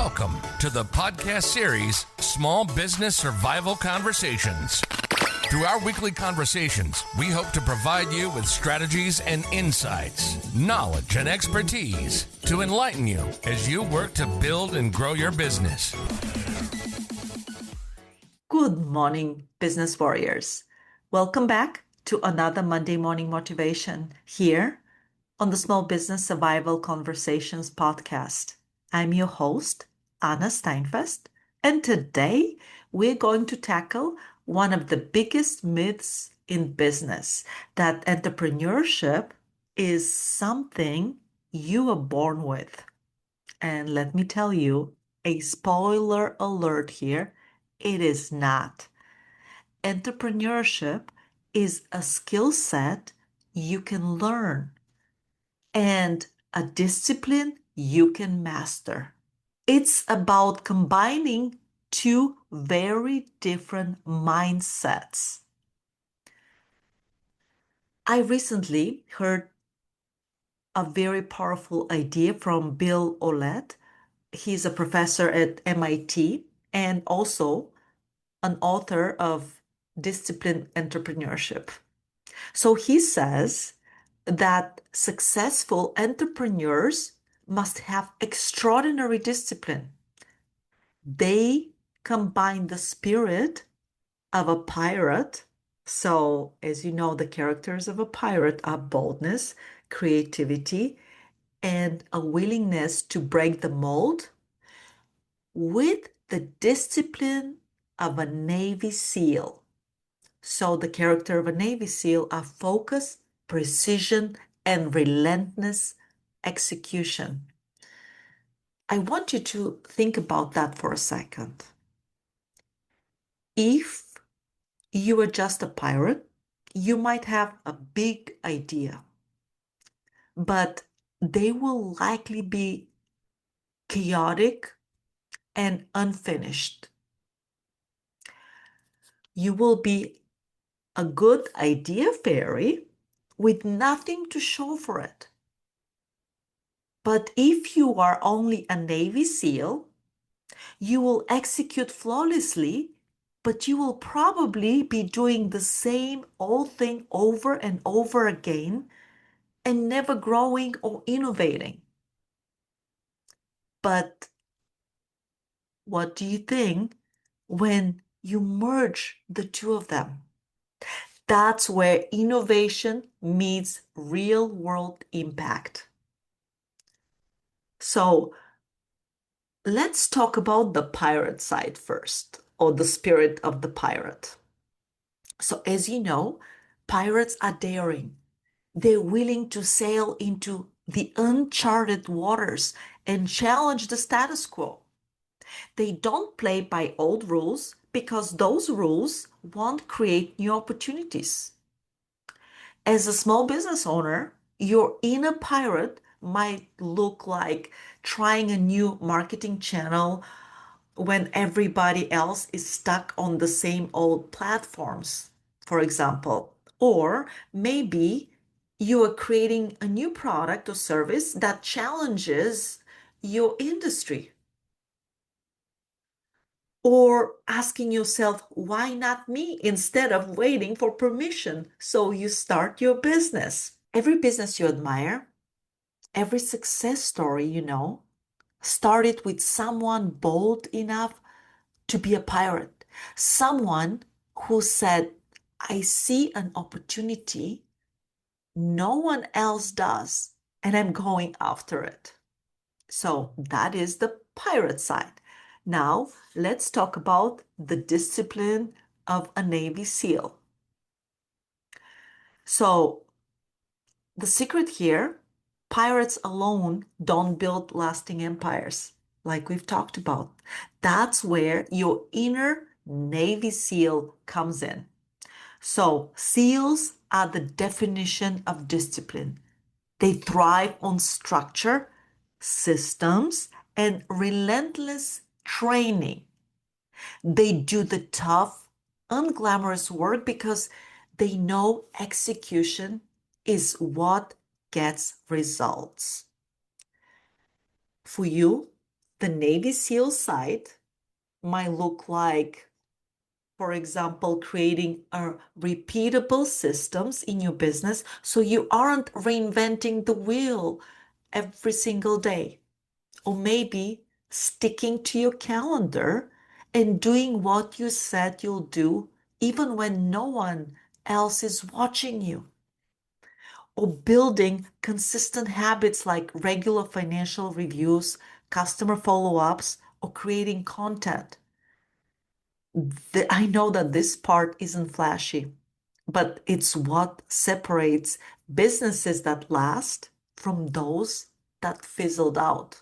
Welcome to the podcast series, Small Business Survival Conversations. Through our weekly conversations, we hope to provide you with strategies and insights, knowledge and expertise to enlighten you as you work to build and grow your business. Good morning, business warriors. Welcome back to another Monday Morning Motivation here on the Small Business Survival Conversations podcast. I'm your host, Anna Steinfest, and today we're going to tackle one of the biggest myths in business, that entrepreneurship is something you are born with. And let me tell you, a spoiler alert here, it is not. Entrepreneurship is a skill set you can learn and a discipline you can master. It's about combining two very different mindsets. I recently heard a very powerful idea from Bill Olet. He's a professor at MIT and also an author of Disciplined Entrepreneurship. So he says that successful entrepreneurs must have extraordinary discipline. They combine the spirit of a pirate. So, as you know, the characters of a pirate are boldness, creativity, and a willingness to break the mold with the discipline of a Navy SEAL. So the character of a Navy SEAL are focus, precision, and relentless execution. I want you to think about that for a second. If you are just a pirate, you might have a big idea, but they will likely be chaotic and unfinished. You will be a good idea fairy with nothing to show for it. But if you are only a Navy SEAL, you will execute flawlessly, but you will probably be doing the same old thing over and over again and never growing or innovating. But what do you think when you merge the two of them? That's where innovation meets real world impact. So let's talk about the pirate side first, or the spirit of the pirate. So as you know, pirates are daring. They're willing to sail into the uncharted waters and challenge the status quo. They don't play by old rules because those rules won't create new opportunities. As a small business owner, your inner pirate might look like trying a new marketing channel when everybody else is stuck on the same old platforms, for example. Or maybe you are creating a new product or service that challenges your industry. Or asking yourself, why not me, instead of waiting for permission so you start your business. Every business you admire, every success story you know, started with someone bold enough to be a pirate. Someone who said, I see an opportunity no one else does, and I'm going after it. So that is the pirate side. Now, let's talk about the discipline of a Navy SEAL. So, the secret here, pirates alone don't build lasting empires, like we've talked about. That's where your inner Navy SEAL comes in. So, SEALs are the definition of discipline. They thrive on structure, systems, and relentless training. They do the tough, unglamorous work because they know execution is what gets results. For you, The Navy SEAL side might look like, for example, creating a repeatable systems in your business so you aren't reinventing the wheel every single day. Or maybe sticking to your calendar and doing what you said you'll do even when no one else is watching you. Or building consistent habits like regular financial reviews, customer follow-ups, or creating content. I know that this part isn't flashy, but it's what separates businesses that last from those that fizzled out.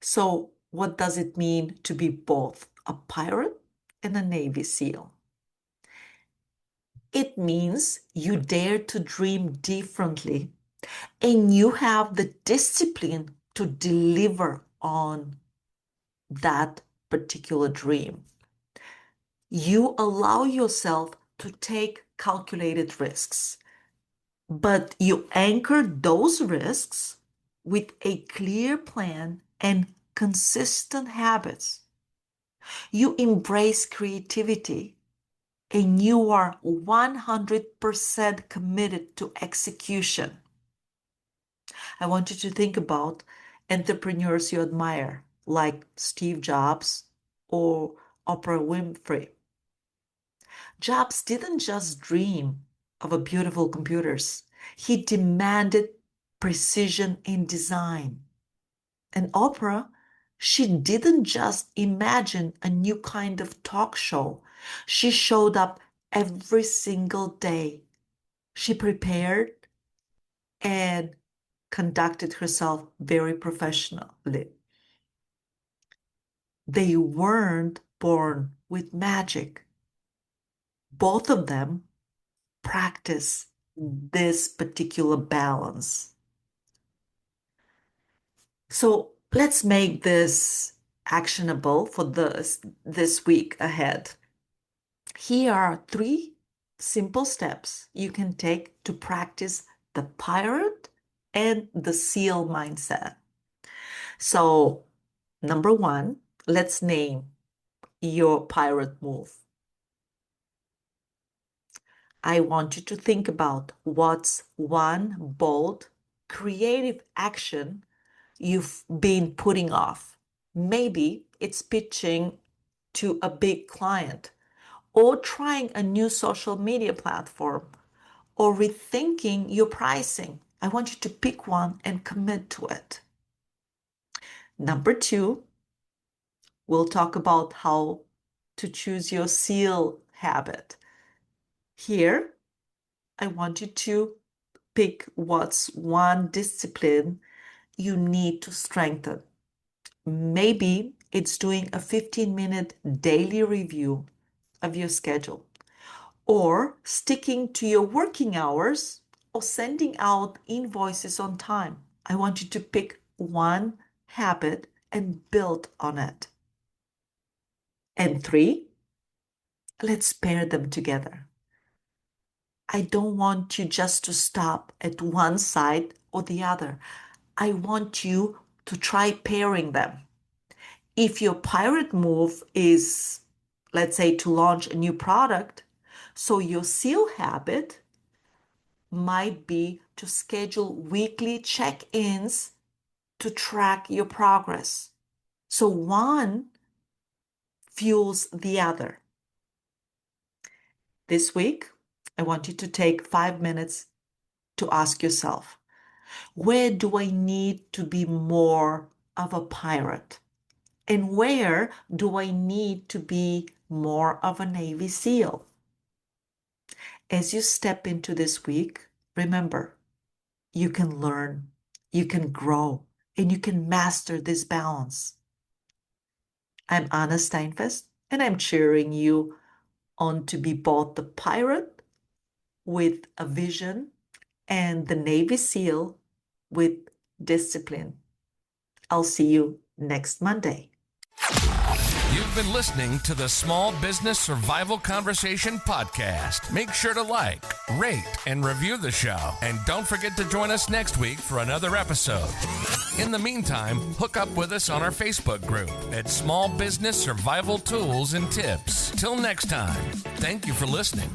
So, what does it mean to be both a pirate and a Navy SEAL? It means you dare to dream differently and you have the discipline to deliver on that particular dream. You allow yourself to take calculated risks, but you anchor those risks with a clear plan and consistent habits. You embrace creativity and you are 100% committed to execution. I want you to think about entrepreneurs you admire, like Steve Jobs or Oprah Winfrey. Jobs didn't just dream of a beautiful computers. He demanded precision in design. And Oprah, she didn't just imagine a new kind of talk show. She showed up every single day. She prepared and conducted herself very professionally. They weren't born with magic. Both of them practice this particular balance. So let's make this actionable for this week ahead. Here are 3 simple steps you can take to practice the pirate and the SEAL mindset. So, number 1, let's name your pirate move. I want you to think about what's one bold, creative action you've been putting off. Maybe it's pitching to a big client, or trying a new social media platform, or rethinking your pricing. I want you to pick one and commit to it. Number 2, we'll talk about how to choose your SEAL habit. Here, I want you to pick what's one discipline you need to strengthen. Maybe it's doing a 15-minute daily review of your schedule, or sticking to your working hours, or sending out invoices on time. I want you to pick one habit and build on it. And 3, let's pair them together. I don't want you just to stop at one side or the other. I want you to try pairing them. If your pirate move is, let's say, to launch a new product, so your SEAL habit might be to schedule weekly check-ins to track your progress. So one fuels the other. This week, I want you to take 5 minutes to ask yourself, where do I need to be more of a pirate? And where do I need to be more of a Navy SEAL? As you step into this week, remember, you can learn, you can grow, and you can master this balance. I'm Anna Steinfest, and I'm cheering you on to be both the pirate with a vision and the Navy SEAL with discipline. I'll see you next Monday. You've been listening to the Small Business Survival Conversation podcast. Make sure to like, rate, and review the show. And don't forget to join us next week for another episode. In the meantime, hook up with us on our Facebook group at Small Business Survival Tools and Tips. Till next time, thank you for listening.